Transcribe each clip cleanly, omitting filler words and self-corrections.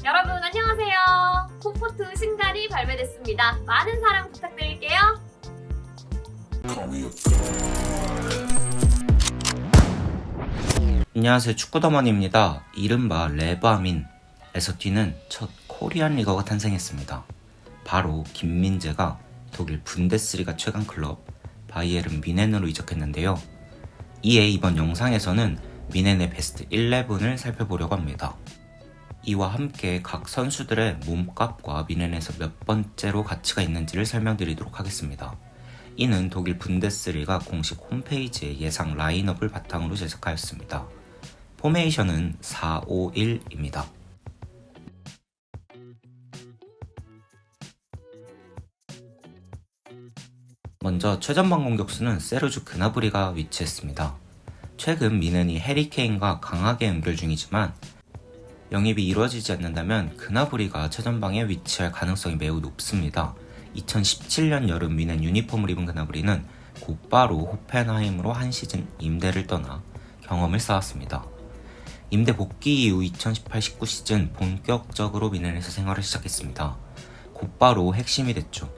여러분 안녕하세요. 콤포트 신갈이 발매됐습니다. 많은 사랑 부탁드릴게요. 안녕하세요, 축구더머니입니다. 이른바 레바민에서 뛰는 첫 코리안 리거가 탄생했습니다. 바로 김민재가 독일 분데스리가 최강 클럽 바이에른 뮌헨으로 이적했는데요. 이에 이번 영상에서는 뮌헨의 베스트 11을 살펴보려고 합니다. 이와 함께 각 선수들의 몸값과 뮌헨에서 몇 번째로 가치가 있는지를 설명드리도록 하겠습니다. 이는 독일 분데스리가 공식 홈페이지의 예상 라인업을 바탕으로 제작하였습니다. 포메이션은 4-5-1입니다. 먼저 최전방 공격수는 세르주 그나브리가 위치했습니다. 최근 뮌헨이 해리케인과 강하게 연결 중이지만 영입이 이루어지지 않는다면 그나브리가 최전방에 위치할 가능성이 매우 높습니다. 2017년 여름 뮌헨 유니폼을 입은 그나브리는 곧바로 호펜하임으로 한 시즌 임대를 떠나 경험을 쌓았습니다. 임대 복귀 이후 2018-19 시즌 본격적으로 뮌헨에서 생활을 시작했습니다. 곧바로 핵심이 됐죠.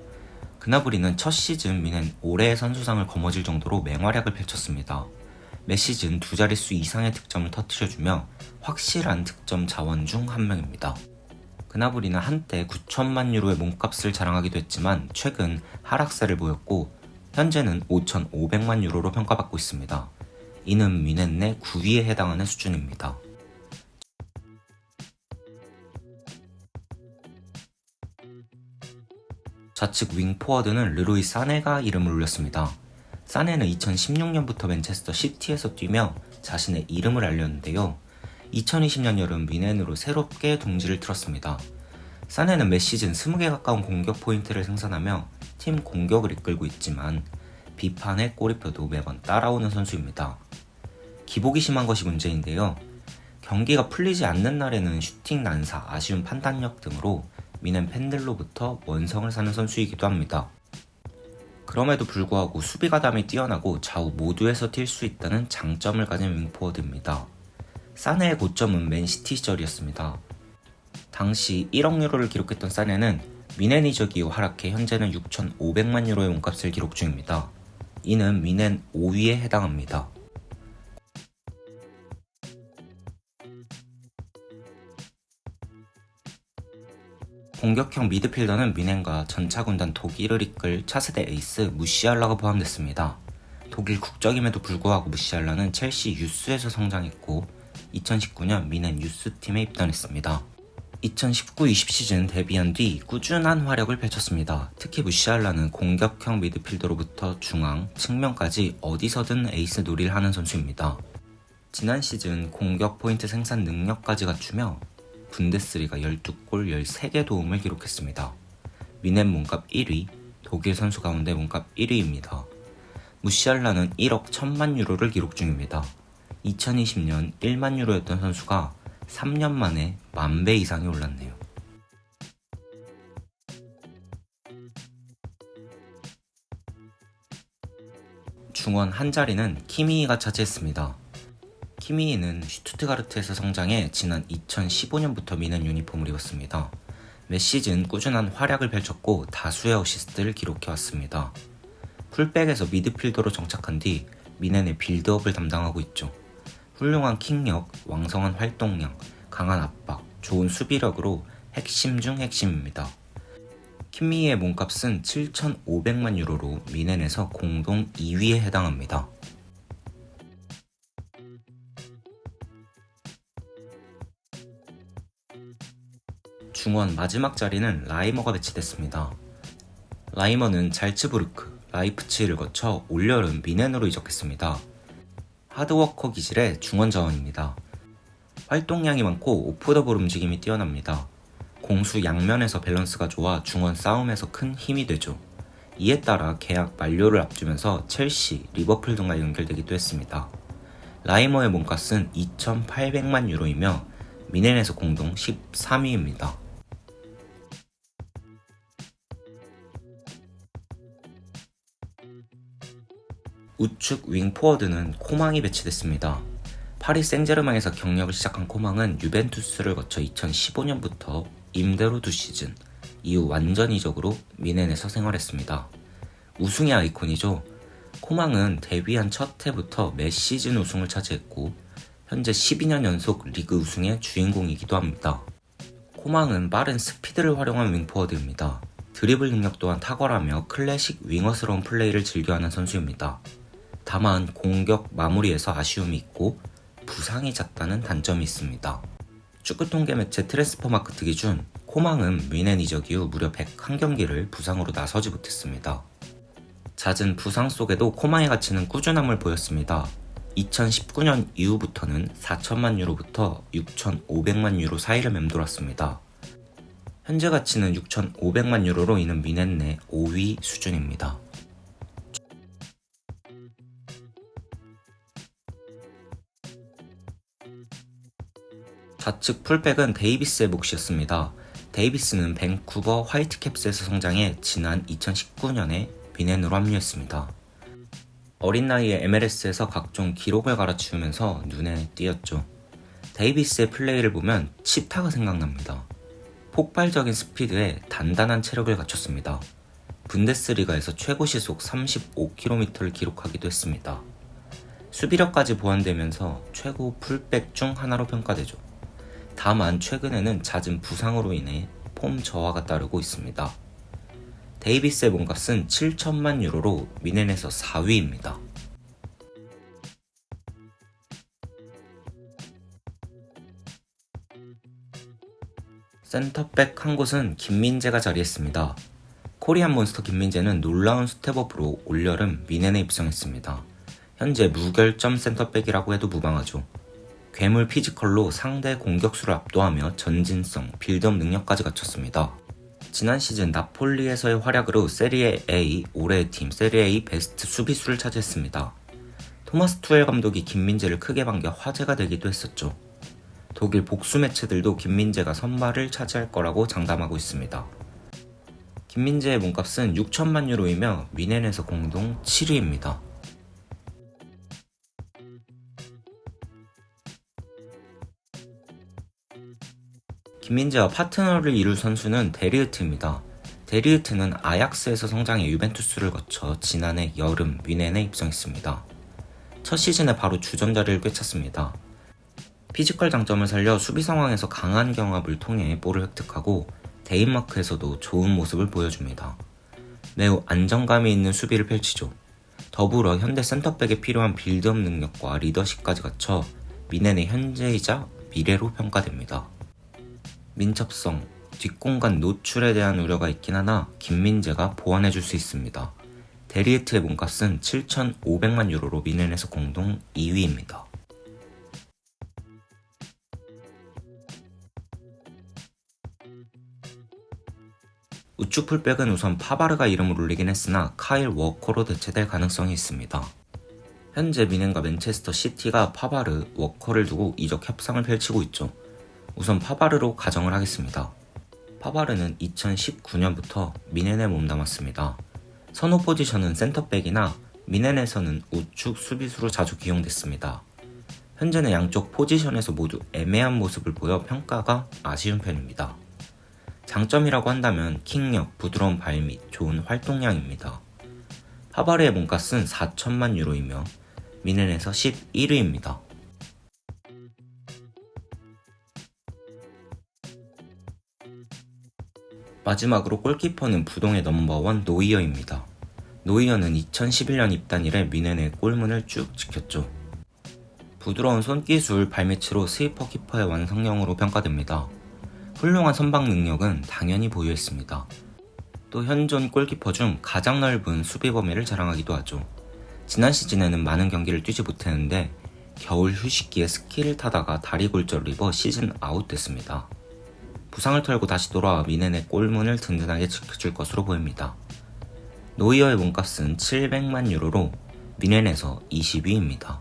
그나브리는 첫 시즌 뮌헨 올해의 선수상을 거머쥘 정도로 맹활약을 펼쳤습니다. 매 시즌 두 자릿수 이상의 득점을 터뜨려주며 확실한 득점 자원 중 한 명입니다. 그나브리는 한때 9천만 유로의 몸값을 자랑하기도 했지만 최근 하락세를 보였고 현재는 5,500만 유로로 평가받고 있습니다. 이는 뮌헨 내 9위에 해당하는 수준입니다. 좌측 윙포워드는 르루이 사네가 이름을 올렸습니다. 사네는 2016년부터 맨체스터 시티에서 뛰며 자신의 이름을 알렸는데요. 2020년 여름 뮌헨으로 새롭게 둥지를 틀었습니다. 사네는 매 시즌 20개 가까운 공격 포인트를 생산하며 팀 공격을 이끌고 있지만 비판의 꼬리표도 매번 따라오는 선수입니다. 기복이 심한 것이 문제인데요. 경기가 풀리지 않는 날에는 슈팅 난사, 아쉬운 판단력 등으로 뮌헨 팬들로부터 원성을 사는 선수이기도 합니다. 그럼에도 불구하고 수비 가담이 뛰어나고 좌우 모두에서 뛸 수 있다는 장점을 가진 윙포워드입니다. 사네의 고점은 맨시티 시절이었습니다. 당시 1억 유로를 기록했던 사네는 뮌헨 이적 이후 하락해 현재는 6,500만 유로의 몸값을 기록 중입니다. 이는 뮌헨 5위에 해당합니다. 공격형 미드필더는 뮌헨과 전차군단 독일을 이끌 차세대 에이스 무시알라가 포함됐습니다. 독일 국적임에도 불구하고 무시알라는 첼시 유스에서 성장했고 2019년 뮌헨 유스팀에 입단했습니다. 2019-20 시즌 데뷔한 뒤 꾸준한 활약을 펼쳤습니다. 특히 무시알라는 공격형 미드필더로부터 중앙, 측면까지 어디서든 에이스 놀이를 하는 선수입니다. 지난 시즌 공격 포인트 생산 능력까지 갖추며 분데스리가 12골 13개 도움을 기록했습니다. 뮌헨 몸값 1위, 독일 선수 가운데 몸값 1위입니다. 무시알라는 1억 1000만 유로를 기록 중입니다. 2020년 1만 유로였던 선수가 3년 만에 10,000배 이상이 올랐네요. 중원 한 자리는 키미히가 차지했습니다. 키미히는 슈투트가르트에서 성장해 지난 2015년부터 뮌헨 유니폼을 입었습니다. 매 시즌 꾸준한 활약을 펼쳤고 다수의 어시스트를 기록해왔습니다. 풀백에서 미드필더로 정착한 뒤 뮌헨의 빌드업을 담당하고 있죠. 훌륭한 킥력, 왕성한 활동량, 강한 압박, 좋은 수비력으로 핵심 중 핵심입니다. 키미히의 몸값은 7,500만 유로로 뮌헨에서 공동 2위에 해당합니다. 중원 마지막 자리는 라이머가 배치됐습니다. 라이머는 잘츠부르크, 라이프치히를 거쳐 올여름 뮌헨으로 이적했습니다. 하드워커 기질의 중원 자원입니다. 활동량이 많고 오프더볼 움직임이 뛰어납니다. 공수 양면에서 밸런스가 좋아 중원 싸움에서 큰 힘이 되죠. 이에 따라 계약 만료를 앞두면서 첼시, 리버풀 등과 연결되기도 했습니다. 라이머의 몸값은 2,800만 유로이며 뮌헨에서 공동 13위입니다. 우측 윙포워드는 코망이 배치됐습니다. 파리 생제르맹에서 경력을 시작한 코망은 유벤투스를 거쳐 2015년부터 임대로 2시즌, 이후 완전 이적으로 미넨에서 생활했습니다. 우승의 아이콘이죠. 코망은 데뷔한 첫 해부터 매 시즌 우승을 차지했고 현재 12년 연속 리그 우승의 주인공이기도 합니다. 코망은 빠른 스피드를 활용한 윙포워드입니다. 드리블 능력 또한 탁월하며 클래식 윙어스러운 플레이를 즐겨하는 선수입니다. 다만 공격 마무리에서 아쉬움이 있고 부상이 잦다는 단점이 있습니다. 축구 통계 매체 트랜스퍼마크트 기준 코망은 미넨 이적 이후 무려 101경기를 부상으로 나서지 못했습니다. 잦은 부상 속에도 코망의 가치는 꾸준함을 보였습니다. 2019년 이후부터는 4천만 유로부터 6,500만 유로 사이를 맴돌았습니다. 현재 가치는 6,500만 유로로 이는 미넨 내 5위 수준입니다. 좌측 풀백은 데이비스의 몫이었습니다. 데이비스는 밴쿠버 화이트캡스에서 성장해 지난 2019년에 미넨으로 합류했습니다. 어린 나이에 MLS에서 각종 기록을 갈아치우면서 눈에 띄었죠. 데이비스의 플레이를 보면 치타가 생각납니다. 폭발적인 스피드에 단단한 체력을 갖췄습니다. 분데스리가에서 최고 시속 35km를 기록하기도 했습니다. 수비력까지 보완되면서 최고 풀백 중 하나로 평가되죠. 다만 최근에는 잦은 부상으로 인해 폼 저하가 따르고 있습니다. 데이비스의 몸값은 7천만 유로로 미넨에서 4위입니다. 센터백 한 곳은 김민재가 자리했습니다. 코리안 몬스터 김민재는 놀라운 스텝업으로 올여름 미넨에 입성했습니다. 현재 무결점 센터백이라고 해도 무방하죠. 괴물 피지컬로 상대 공격수를 압도하며 전진성, 빌드업 능력까지 갖췄습니다. 지난 시즌 나폴리에서의 활약으로 세리에 A 올해의 팀 세리에 A 베스트 수비수를 차지했습니다. 토마스 투엘 감독이 김민재를 크게 반겨 화제가 되기도 했었죠. 독일 복수 매체들도 김민재가 선발을 차지할 거라고 장담하고 있습니다. 김민재의 몸값은 6천만 유로이며 미넨에서 공동 7위입니다. 김민재와 파트너를 이룰 선수는 데리흐트입니다. 데리흐트는 아약스에서 성장해 유벤투스를 거쳐 지난해 여름 미넨에 입성했습니다. 첫 시즌에 바로 주전자리를 꿰찼습니다. 피지컬 장점을 살려 수비 상황에서 강한 경합을 통해 볼을 획득하고 데인마크에서도 좋은 모습을 보여줍니다. 매우 안정감이 있는 수비를 펼치죠. 더불어 현대 센터백에 필요한 빌드업 능력과 리더십까지 갖춰 미넨의 현재이자 미래로 평가됩니다. 민첩성, 뒷공간 노출에 대한 우려가 있긴 하나 김민재가 보완해줄 수 있습니다. 데리흐트의 몸값은 7,500만 유로로 미넨에서 공동 2위입니다. 우측 풀백은 우선 파바르가 이름을 올리긴 했으나 카일 워커로 대체될 가능성이 있습니다. 현재 미넨과 맨체스터 시티가 파바르, 워커를 두고 이적 협상을 펼치고 있죠. 우선 파바르로 가정을 하겠습니다. 파바르는 2019년부터 미넨에 몸담았습니다. 선호 포지션은 센터백이나 미넨에서는 우측 수비수로 자주 기용됐습니다. 현재는 양쪽 포지션에서 모두 애매한 모습을 보여 평가가 아쉬운 편입니다. 장점이라고 한다면 킥력, 부드러운 발밑, 좋은 활동량입니다. 파바르의 몸값은 4천만 유로이며 미넨에서 11위입니다. 마지막으로 골키퍼는 부동의 넘버원 노이어입니다. 노이어는 2011년 입단 이래 미넨의 골문을 쭉 지켰죠. 부드러운 손기술, 발밑으로 스위퍼 키퍼의 완성형으로 평가됩니다. 훌륭한 선방 능력은 당연히 보유했습니다. 또 현존 골키퍼 중 가장 넓은 수비 범위를 자랑하기도 하죠. 지난 시즌에는 많은 경기를 뛰지 못했는데 겨울 휴식기에 스키를 타다가 다리 골절을 입어 시즌 아웃됐습니다. 부상을 털고 다시 돌아와 미넨의 골문을 든든하게 지켜줄 것으로 보입니다. 노이어의 몸값은 700만 유로로 미넨에서 20위입니다.